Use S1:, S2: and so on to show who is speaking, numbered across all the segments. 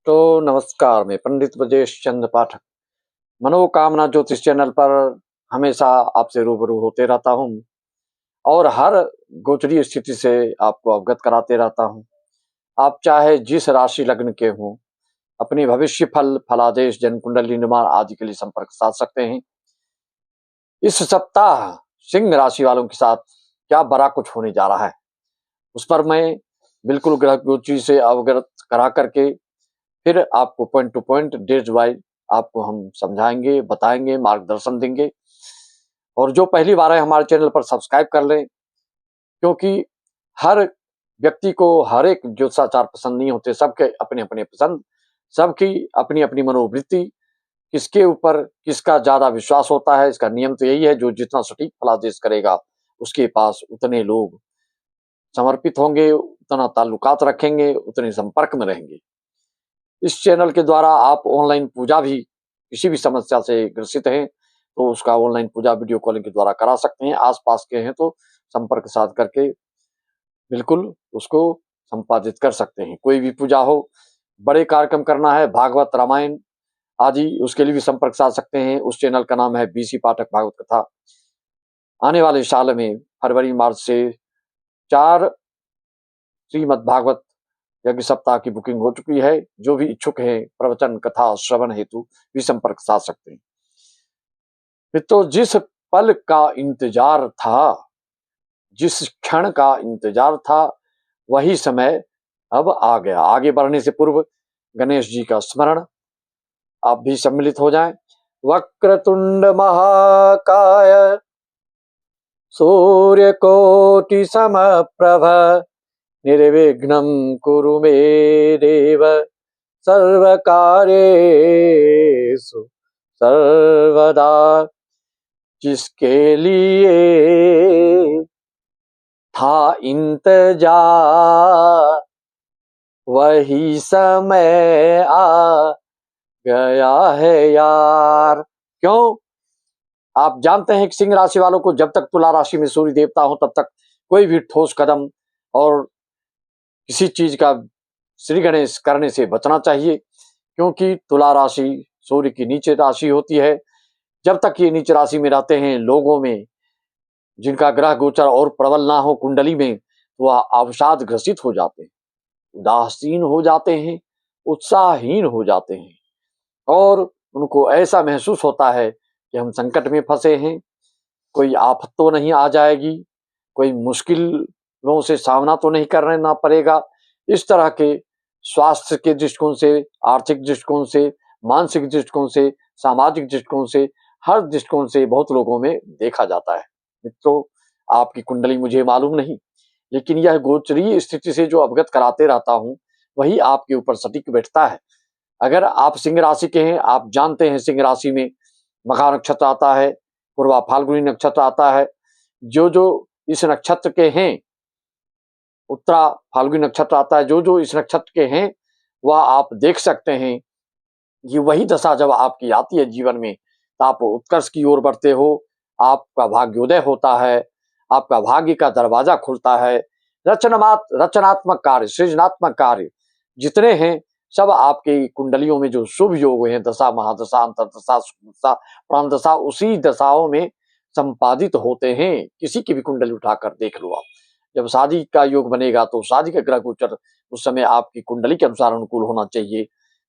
S1: तो नमस्कार, मैं पंडित ब्रजेश चंद्र पाठक मनोकामना ज्योतिष चैनल पर हमेशा आपसे रूबरू होते रहता हूँ और हर गोचरीय स्थिति से आपको अवगत कराते रहता हूँ। आप चाहे जिस राशि लग्न के हों, अपनी भविष्य फल फलादेश जन्म कुंडली निर्माण आदि के लिए संपर्क साध सकते हैं। इस सप्ताह सिंह राशि वालों के साथ क्या बड़ा कुछ होने जा रहा है, उस पर मैं बिल्कुल ग्रह गोचरी से अवगत करा करके फिर आपको point two point days wise आपको हम समझाएंगे, बताएंगे, मार्गदर्शन देंगे। और जो पहली बार है हमारे चैनल पर सब्सक्राइब कर लें, क्योंकि हर व्यक्ति को हर एक ज्योतिषाचार पसंद नहीं होते, सबके अपने अपने पसंद, सबकी अपनी अपनी मनोवृत्ति, किसके ऊपर किसका ज्यादा विश्वास होता है। इसका नियम तो यही है, जो जितना सटीक फलादेश करेगा उसके पास उतने लोग समर्पित होंगे, उतना ताल्लुकात रखेंगे, उतने संपर्क में रहेंगे। इस चैनल के द्वारा आप ऑनलाइन पूजा भी, किसी भी समस्या से ग्रसित हैं तो उसका ऑनलाइन पूजा वीडियो कॉलिंग के द्वारा करा सकते हैं। आसपास के हैं तो संपर्क साध करके बिल्कुल उसको संपादित कर सकते हैं। कोई भी पूजा हो, बड़े कार्यक्रम करना है, भागवत रामायण आदि, उसके लिए भी संपर्क साध सकते हैं। उस चैनल का नाम है बीसी पाठक भागवत कथा। आने वाले साल में फरवरी मार्च से 4 श्रीमद् भागवत यज्ञ सप्ताह की बुकिंग हो चुकी है। जो भी इच्छुक हैं प्रवचन कथा श्रवण हेतु भी संपर्क साध सकते हैं। मित्रों, जिस पल का इंतजार था, जिस क्षण का इंतजार था, वही समय अब आ गया। आगे बढ़ने से पूर्व गणेश जी का स्मरण आप भी सम्मिलित हो जाएं। वक्रतुंड महाकाय सूर्यकोटि समप्रभ निर्विघ्नं कुरु मे देव सर्वकार्येषु सर्वदा। जिसके लिए था इंतजार वही समय आ गया है यार। क्यों? आप जानते हैं कि सिंह राशि वालों को जब तक तुला राशि में सूर्य देवता हो तब तक कोई भी ठोस कदम और किसी चीज का श्री गणेश करने से बचना चाहिए, क्योंकि तुला राशि सूर्य की नीचे राशि होती है। जब तक ये नीच राशि में रहते हैं, लोगों में जिनका ग्रह गोचर और प्रबल ना हो कुंडली में, तो वह अवसाद ग्रसित हो जाते हैं, उदासीन हो जाते हैं, उत्साहहीन हो जाते हैं और उनको ऐसा महसूस होता है कि हम संकट में फंसे हैं, कोई आफत तो नहीं आ जाएगी, कोई मुश्किलों से सामना तो नहीं करना पड़ेगा। इस तरह के स्वास्थ्य के दृष्टिकोण से, आर्थिक दृष्टिकोण से, मानसिक दृष्टिकोण से, सामाजिक दृष्टिकोण से, हर दृष्टिकोण से बहुत लोगों में देखा जाता है। मित्रों, आपकी कुंडली मुझे मालूम नहीं, लेकिन यह गोचरीय स्थिति से जो अवगत कराते रहता हूं वही आपके ऊपर सटीक बैठता है। अगर आप सिंह राशि के हैं, आप जानते हैं सिंह राशि में मघा नक्षत्र आता है, पूर्वा फाल्गुनी नक्षत्र आता है। जो जो इस नक्षत्र के हैं, उत्तरा फाल्गुनी नक्षत्र आता है, जो जो इस नक्षत्र के हैं वह आप देख सकते हैं कि वही दशा जब आपकी आती है जीवन में तो आप उत्कर्ष की ओर बढ़ते हो, आपका भाग्योदय होता है, आपका भाग्य का दरवाजा खुलता है। रचनात्मक कार्य, सृजनात्मक कार्य जितने हैं सब आपकी कुंडलियों में जो शुभ योग हैं, दशा महादशा अंतरदशा सुदशा प्राण दशा, उसी दशाओं में संपादित होते हैं। किसी की भी कुंडली उठाकर देख लो आप। जब शादी का योग बनेगा तो शादी का ग्रह गोचर उस समय आपकी कुंडली के अनुसार अनुकूल होना चाहिए,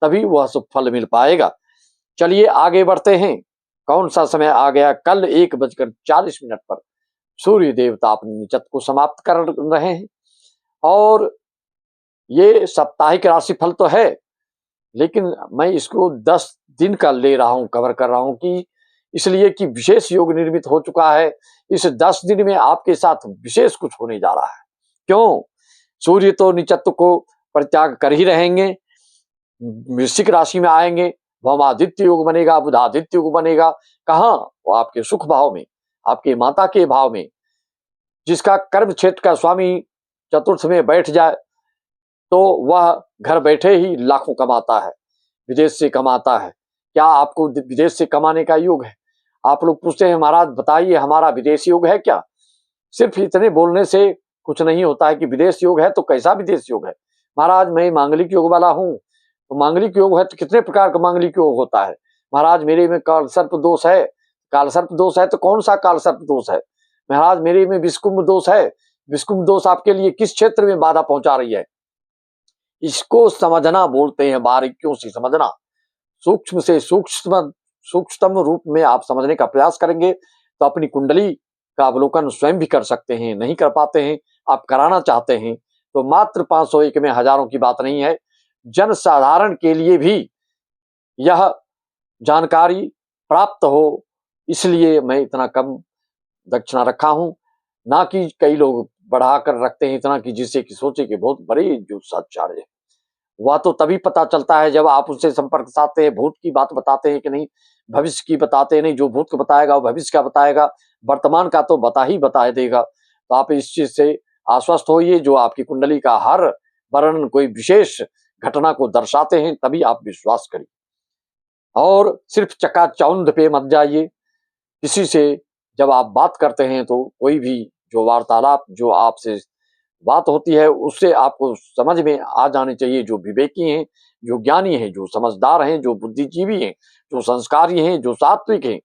S1: तभी वह शुभ फल मिल पाएगा। चलिए आगे बढ़ते हैं। कौन सा समय आ गया? कल 1:40 पर सूर्य देवता अपनी नीचत को समाप्त कर रहे हैं और ये साप्ताहिक राशिफल तो है, लेकिन मैं इसको 10 दिन का ले रहा हूं, कवर कर रहा हूं कि इसलिए कि विशेष योग निर्मित हो चुका है। इस 10 दिन में आपके साथ विशेष कुछ होने जा रहा है। क्यों? सूर्य तो नीचत्व को परित्याग कर ही रहेंगे, वृश्चिक राशि में आएंगे, भौमादित्य योग बनेगा, बुधादित्य योग बनेगा। कहाँ? वो आपके सुख भाव में, आपके माता के भाव में। जिसका कर्म क्षेत्र का स्वामी चतुर्थ में बैठ जाए तो वह घर बैठे ही लाखों कमाता है, विदेश से कमाता है। क्या आपको विदेश से कमाने का योग है? आप लोग पूछते हैं महाराज बताइए हमारा विदेश योग है क्या? सिर्फ इतने बोलने से कुछ नहीं होता है कि विदेश योग है तो कैसा विदेश योग है। महाराज मैं मांगलिक योग वाला हूँ, तो मांगलिक योग है तो कितने प्रकार का मांगलिक योग होता है। महाराज मेरे में काल सर्प दोष है, काल सर्प दोष है तो कौन सा काल सर्प दोष है। महाराज मेरे में विषकुंभ दोष है, विषकुंभ दोष आपके लिए किस क्षेत्र में बाधा पहुंचा रही है, इसको समझना बोलते हैं, बारीकियों से समझना। सूक्ष्म से सूक्ष्मतम रूप में आप समझने का प्रयास करेंगे तो अपनी कुंडली का अवलोकन स्वयं भी कर सकते हैं। नहीं कर पाते हैं, आप कराना चाहते हैं तो मात्र 501 में हजारों की बात नहीं है। जन साधारण के लिए भी यह जानकारी प्राप्त हो, इसलिए मैं इतना कम दक्षिणा रखा हूं। ना कि कई लोग बढ़ाकर रखते हैं इतना कि जिससे कि सोचे कि बहुत बड़े जो सच्चार्य है। वह तो तभी पता चलता है जब आप उससे संपर्क साधते हैं, भूत की बात बताते हैं कि नहीं, भविष्य की बताते नहीं। जो भूत को बताएगा वो भविष्य का बताएगा, वर्तमान का तो बता ही देगा। तो आप इस चीज से आश्वस्त होइए, जो आपकी कुंडली का हर वर्णन कोई विशेष घटना को दर्शाते हैं तभी आप विश्वास करिए। और सिर्फ चकाचौंध पे मत जाइए। किसी से जब आप बात करते हैं तो कोई भी जो वार्तालाप जो आपसे बात होती है उससे आपको समझ में आ जानी चाहिए। जो विवेकी हैं, जो ज्ञानी हैं, जो समझदार हैं, जो बुद्धिजीवी हैं, जो संस्कारी हैं, जो सात्विक हैं,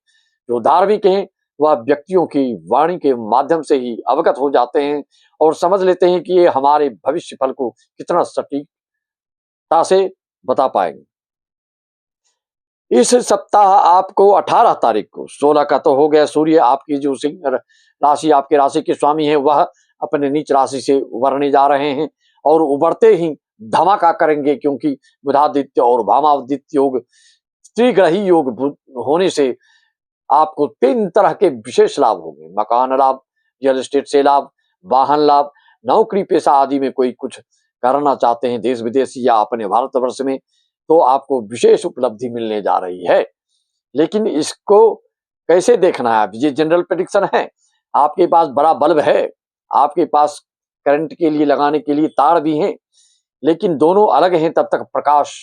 S1: जो धार्मिक हैं, वह व्यक्तियों की वाणी के माध्यम से ही अवगत हो जाते हैं और समझ लेते हैं कि ये हमारे भविष्य फल को कितना सटीकता से बता पाएंगे। इस सप्ताह आपको 18 तारीख को, 16 का तो हो गया, सूर्य आपकी जो सिंह राशि, आपके राशि के स्वामी है, वह अपने नीच राशि से उभरने जा रहे हैं और उभरते ही धमाका करेंगे, क्योंकि बुधादित्य और भामादित्य योग, त्रिग्रही योग होने से आपको 3 तरह के विशेष लाभ होंगे। मकान लाभ, रियल एस्टेट से लाभ, वाहन लाभ, नौकरी पेशा आदि में कोई कुछ करना चाहते हैं देश विदेश या अपने भारतवर्ष में, तो आपको विशेष उपलब्धि मिलने जा रही है। लेकिन इसको कैसे देखना है, ये जनरल प्रेडिक्शन है। आपके पास बड़ा बल्ब है, आपके पास करंट के लिए लगाने के लिए तार भी हैं, लेकिन दोनों अलग हैं, तब तक प्रकाश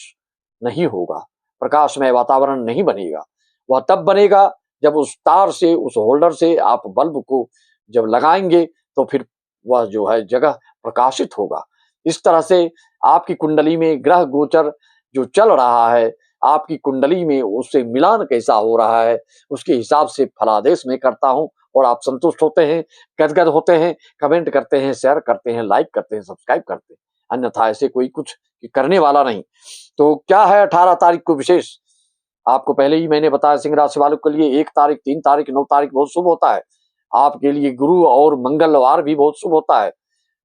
S1: नहीं होगा, प्रकाशमय वातावरण नहीं बनेगा। वह तब बनेगा जब उस तार से, उस होल्डर से आप बल्ब को जब लगाएंगे तो फिर वह जो है जगह प्रकाशित होगा। इस तरह से आपकी कुंडली में ग्रह गोचर जो चल रहा है, आपकी कुंडली में उससे मिलान कैसा हो रहा है, उसके हिसाब से फलादेश में करता हूं और आप संतुष्ट होते हैं, गदगद होते हैं, कमेंट करते हैं, शेयर करते हैं, लाइक करते हैं, सब्सक्राइब करते हैं। अन्यथा ऐसे कोई कुछ करने वाला नहीं। तो क्या है 18 तारीख को विशेष, आपको पहले ही मैंने बताया। सिंह राशि वालों के लिए 1 तारीख, 3 तारीख, 9 तारीख बहुत शुभ होता है। आपके लिए गुरु और मंगलवार भी बहुत शुभ होता है।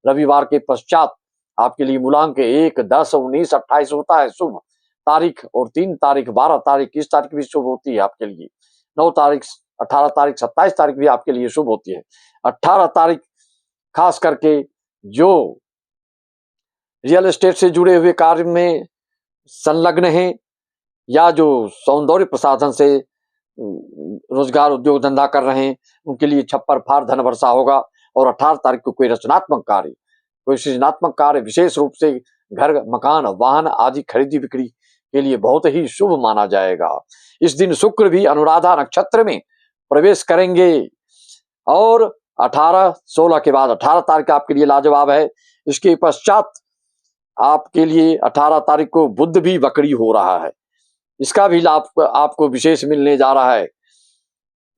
S1: रविवार के पश्चात आपके लिए मूलांक 1, 10, 19, 28 होता है शुभ तारीख, और 3 तारीख, 12 तारीख, 21 तारीख भी शुभ होती है आपके लिए। 9 तारीख, 18 तारीख, 27 तारीख भी आपके लिए शुभ होती है। 18 तारीख खास करके जो रियल एस्टेट से जुड़े हुए कार्य में संलग्न हैं या जो सौंदर्य प्रसाधन से रोजगार उद्योग धंधा कर रहे हैं, उनके लिए छप्पर फार धन वर्षा होगा। और 18 तारीख को कोई रचनात्मक कार्य, कोई सृजनात्मक कार्य, विशेष रूप से घर, मकान, वाहन आदि खरीदी बिक्री के लिए बहुत ही शुभ माना जाएगा। इस दिन शुक्र भी अनुराधा नक्षत्र में प्रवेश करेंगे और 18, 16 के बाद 18 तारीख आपके लिए लाजवाब है। इसके पश्चात आपके लिए 18 तारीख को बुध भी वक्री हो रहा है, इसका भी लाभ आपको विशेष मिलने जा रहा है।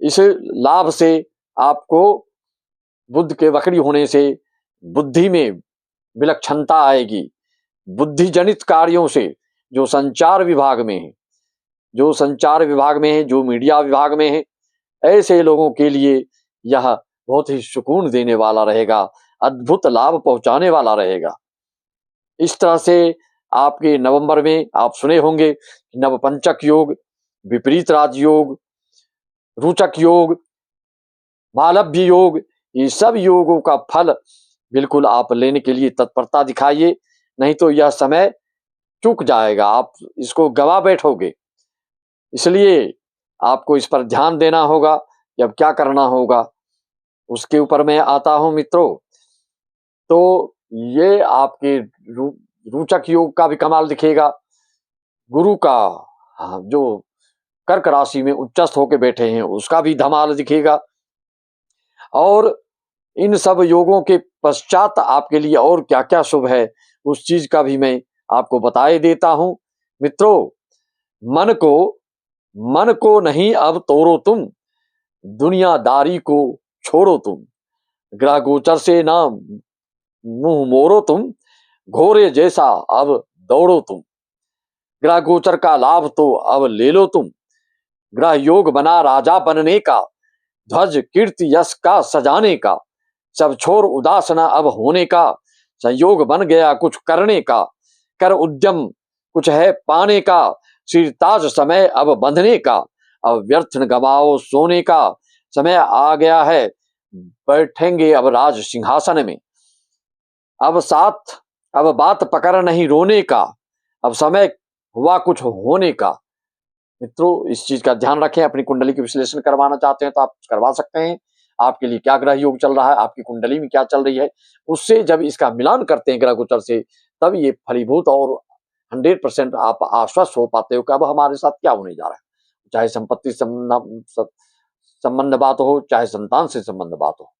S1: इस लाभ से आपको बुध के वक्री होने से बुद्धि में विलक्षणता आएगी। बुद्धि जनित कार्यों से जो संचार विभाग में है, जो संचार विभाग में है, जो मीडिया विभाग में है, ऐसे लोगों के लिए यह बहुत ही सुकून देने वाला रहेगा, अद्भुत लाभ पहुंचाने वाला रहेगा। इस तरह से आपके नवंबर में आप सुने होंगे नवपंचक योग, विपरीत राजयोग, रुचक योग, मालव्य योग, ये सब योगों का फल बिल्कुल आप लेने के लिए तत्परता दिखाइए, नहीं तो यह समय चूक जाएगा, आप इसको गवा बैठोगे। इसलिए आपको इस पर ध्यान देना होगा कि अब क्या करना होगा, उसके ऊपर मैं आता हूं मित्रों। तो ये आपके रुचक योग का भी कमाल दिखेगा। गुरु का जो कर्क राशि में उच्चस्थ होके बैठे हैं उसका भी धमाल दिखेगा। और इन सब योगों के पश्चात आपके लिए और क्या क्या शुभ है उस चीज का भी मैं आपको बताए देता हूं। मित्रों, मन को नहीं अब तोड़ो तुम, दुनियादारी को छोड़ो तुम, ग्रह गोचर से ना मुंह मोड़ो तुम, घोड़े जैसा अब दौड़ो तुम, ग्रह गोचर का लाभ तो अब ले लो तुम, ग्रह योग बना राजा बनने का, ध्वज कीर्ति यश का सजाने का, सब छोर उदास न अब होने का, संयोग बन गया कुछ करने का, कर उद्यम कुछ है पाने का, सिरताज समय अब बंधने का, अब व्यर्थ न गवाओ सोने का, समय आ गया है बैठेंगे अब राज सिंहासन में, अब बात पकड़ नहीं रोने का, अब समय हुआ कुछ होने का। मित्रों, इस चीज का ध्यान रखें। अपनी कुंडली की विश्लेषण करवाना चाहते हैं तो आप करवा सकते हैं। आपके लिए क्या ग्रह योग चल रहा है, आपकी कुंडली में क्या चल रही है, उससे जब इसका मिलान करते हैं ग्रह गोचर से, तब ये फलीभूत और 100% आप आश्वस्त हो पाते हो कि अब हमारे साथ क्या होने जा रहा है। चाहे संपत्ति संबंध बात हो, चाहे संतान से संबंध बात हो,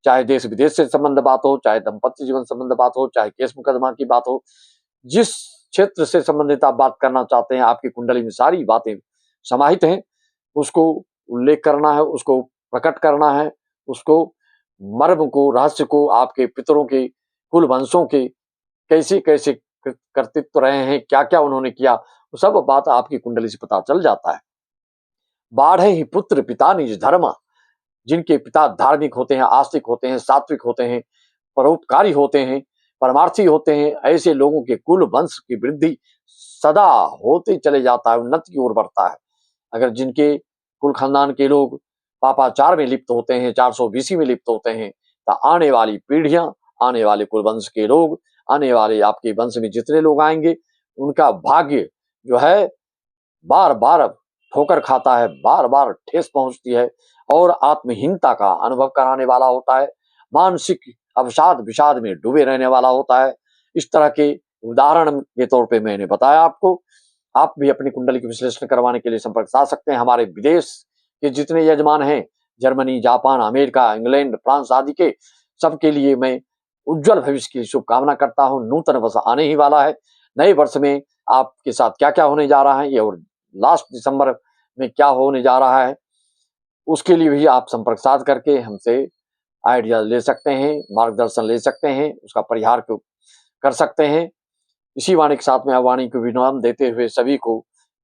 S1: चाहे देश विदेश से संबंध बात हो, चाहे दाम्पत्य जीवन संबंध बात हो, चाहे केस मुकदमा की बात हो, जिस क्षेत्र से संबंधित आप बात करना चाहते हैं, आपकी कुंडली में सारी बातें समाहित हैं। उसको उल्लेख करना है, उसको प्रकट करना है, उसको मर्म को, रहस्य को, आपके पितरों के कुल वंशों के कैसे कैसे कर्तृत्व रहे हैं, क्या क्या उन्होंने किया, वो सब बात आपकी कुंडली से पता चल जाता है। बाढ़े ही पुत्र पिता निज धर्म, जिनके पिता धार्मिक होते हैं, आस्तिक होते हैं, सात्विक होते हैं, परोपकारी होते हैं, परमार्थी होते हैं, ऐसे लोगों के कुल वंश की वृद्धि सदा होते चले जाता है, उन्नति की ओर बढ़ता है। अगर जिनके कुल खानदान के लोग पापाचार में लिप्त होते हैं, 420 में लिप्त होते हैं, तो आने वाली पीढ़ियां, आने वाले कुल वंश के लोग, आने वाले आपके वंश में जितने लोग आएंगे, उनका भाग्य जो है बार बार ठोकर खाता है, बार बार ठेस पहुंचती है और आत्महीनता का अनुभव कराने वाला होता है, मानसिक अवसाद विषाद में डूबे रहने वाला होता है। इस तरह के उदाहरण के तौर पे मैंने बताया आपको। आप भी अपनी कुंडली की विश्लेषण करवाने के लिए संपर्क साध सकते हैं। हमारे विदेश के जितने यजमान हैं, Germany, Japan, America, England, France आदि के, सबके लिए मैं उज्जवल भविष्य की शुभकामना करता हूं। नूतन वर्ष आने ही वाला है। नए वर्ष में आपके साथ क्या क्या होने जा रहा है, ये और लास्ट दिसंबर में क्या होने जा रहा है, उसके लिए भी आप संपर्क साध करके हमसे आइडिया ले सकते हैं, मार्गदर्शन ले सकते हैं, उसका परिहार को कर सकते हैं। इसी वाणी के साथ में वाणी को विराम देते हुए सभी को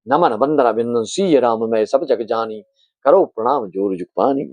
S1: नमन वंदना बिंदन सी राम मैं सब जग जानी, करो प्रणाम जोर जुग पानी।